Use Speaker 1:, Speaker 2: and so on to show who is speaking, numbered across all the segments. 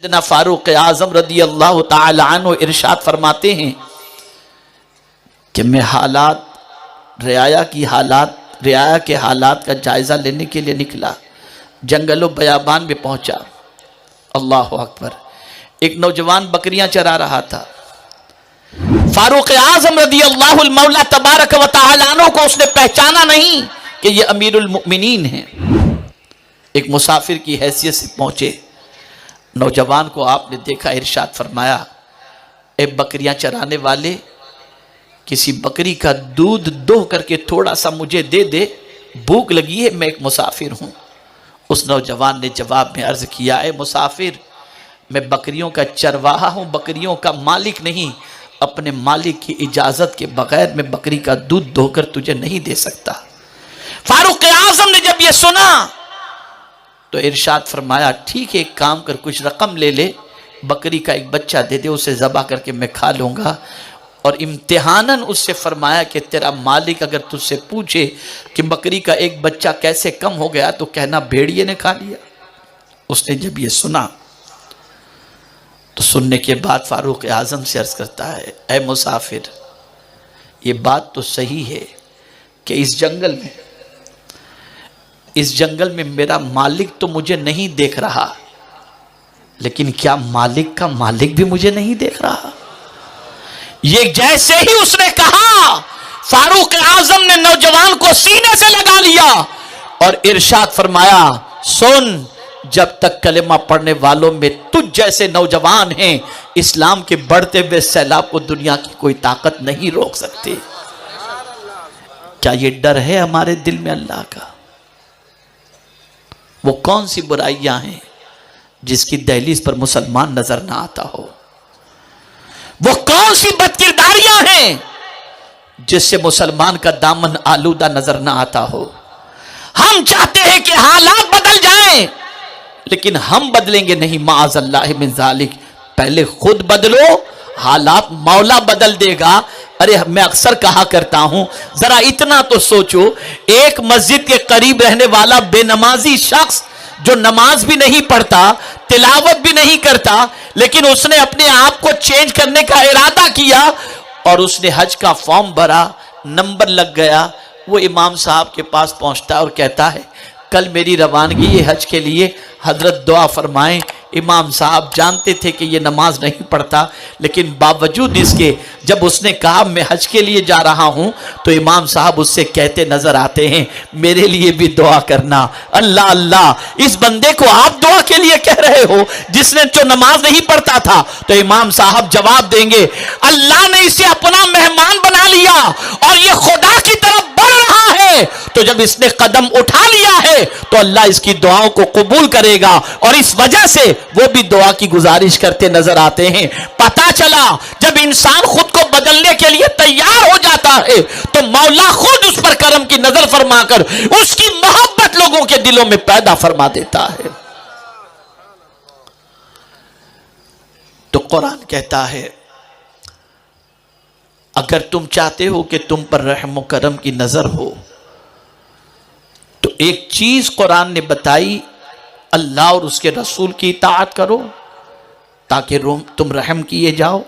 Speaker 1: سیدنا فاروق اعظم رضی اللہ تعالی عنہ ارشاد فرماتے ہیں کہ میں رعایا کے حالات کا جائزہ لینے کے لیے نکلا، جنگل و بیابان میں پہنچا، اللہ اکبر، ایک نوجوان بکریاں چرا رہا تھا۔ فاروق اعظم رضی اللہ المولا تبارک و تعالی عنہ کو اس نے پہچانا نہیں کہ یہ امیر المؤمنین ہیں۔ ایک مسافر کی حیثیت سے پہنچے، نوجوان کو آپ نے دیکھا، ارشاد فرمایا، اے بکریاں چرانے والے، کسی بکری کا دودھ دوہ کر کے تھوڑا سا مجھے دے دے، بھوک لگی ہے، میں ایک مسافر ہوں۔ اس نوجوان نے جواب میں عرض کیا، اے مسافر، میں بکریوں کا چرواہا ہوں، بکریوں کا مالک نہیں، اپنے مالک کی اجازت کے بغیر میں بکری کا دودھ دو کر تجھے نہیں دے سکتا۔ فاروق اعظم نے جب یہ سنا تو ارشاد فرمایا، ٹھیک ہے، ایک کام کر، کچھ رقم لے لے، بکری کا ایک بچہ دے دے، اسے ذبح کر کے میں کھا لوں گا۔ اور امتحاناً اس سے فرمایا کہ تیرا مالک اگر تجھ سے پوچھے کہ بکری کا ایک بچہ کیسے کم ہو گیا تو کہنا بھیڑیے نے کھا لیا۔ اس نے جب یہ سنا تو سننے کے بعد فاروق اعظم سے عرض کرتا ہے، اے مسافر، یہ بات تو صحیح ہے کہ اس جنگل میں میرا مالک تو مجھے نہیں دیکھ رہا، لیکن کیا مالک کا مالک بھی مجھے نہیں دیکھ رہا؟ یہ جیسے ہی اس نے کہا، فاروق اعظم نے نوجوان کو سینے سے لگا لیا اور ارشاد فرمایا، سن، جب تک کلمہ پڑھنے والوں میں تجھ جیسے نوجوان ہیں، اسلام کے بڑھتے ہوئے سیلاب کو دنیا کی کوئی طاقت نہیں روک سکتی۔ کیا یہ ڈر ہے ہمارے دل میں اللہ کا؟ وہ کون سی برائیاں ہیں جس کی دہلیز پر مسلمان نظر نہ آتا ہو؟ وہ کون سی بدکرداریاں ہیں جس سے مسلمان کا دامن آلودہ نظر نہ آتا ہو؟ ہم چاہتے ہیں کہ حالات بدل جائیں، لیکن ہم بدلیں گے نہیں، معاذ اللہ من ذالک۔ پہلے خود بدلو، حالات مولا بدل دے گا۔ ارے میں اکثر کہا کرتا ہوں، ذرا اتنا تو سوچو، ایک مسجد کے قریب رہنے والا بے نمازی شخص جو نماز بھی نہیں پڑھتا، تلاوت بھی نہیں کرتا، لیکن اس نے اپنے آپ کو چینج کرنے کا ارادہ کیا اور اس نے حج کا فارم بھرا، نمبر لگ گیا، وہ امام صاحب کے پاس پہنچتا اور کہتا ہے، کل میری روانگی ہے حج کے لیے، حضرت دعا فرمائیں۔ امام صاحب جانتے تھے کہ یہ نماز نہیں پڑھتا، لیکن باوجود اس کے جب اس نے کہا میں حج کے لیے جا رہا ہوں تو امام صاحب اس سے کہتے نظر آتے ہیں، میرے لیے بھی دعا کرنا۔ اللہ اللہ، اس بندے کو آپ دعا کے لیے کہہ رہے ہو جس نے جو نماز نہیں پڑھتا تھا؟ تو امام صاحب جواب دیں گے، اللہ نے اسے اپنا مہمان بنا لیا اور یہ خدا کی طرف بڑھ رہا ہے، تو جب اس نے قدم اٹھا لیا ہے تو اللہ اس کی دعاؤں کو قبول کرے گا، اور اس وجہ سے وہ بھی دعا کی گزارش کرتے نظر آتے ہیں۔ پتہ چلا جب انسان خود کو بدلنے کے لیے تیار ہو جاتا ہے تو مولا خود اس پر کرم کی نظر فرما کر اس کی محبت لوگوں کے دلوں میں پیدا فرما دیتا ہے۔ تو قرآن کہتا ہے، اگر تم چاہتے ہو کہ تم پر رحم و کرم کی نظر ہو تو ایک چیز قرآن نے بتائی، اللہ اور اس کے رسول کی اطاعت کرو تاکہ تم رحم کیے جاؤ،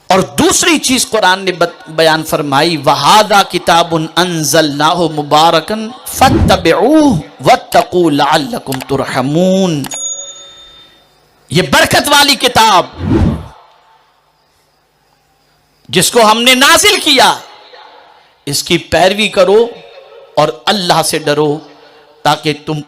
Speaker 1: اور دوسری چیز قرآن نے بیان فرمائی، وَهَذَا كِتَابٌ أَنزَلْنَاهُ مُبَارَكًا فَاتَّبِعُوهُ وَاتَّقُوا لَعَلَّكُمْ تُرْحَمُونَ۔ یہ برکت والی کتاب جس کو ہم نے نازل کیا، اس کی پیروی کرو اور اللہ سے ڈرو تاکہ تم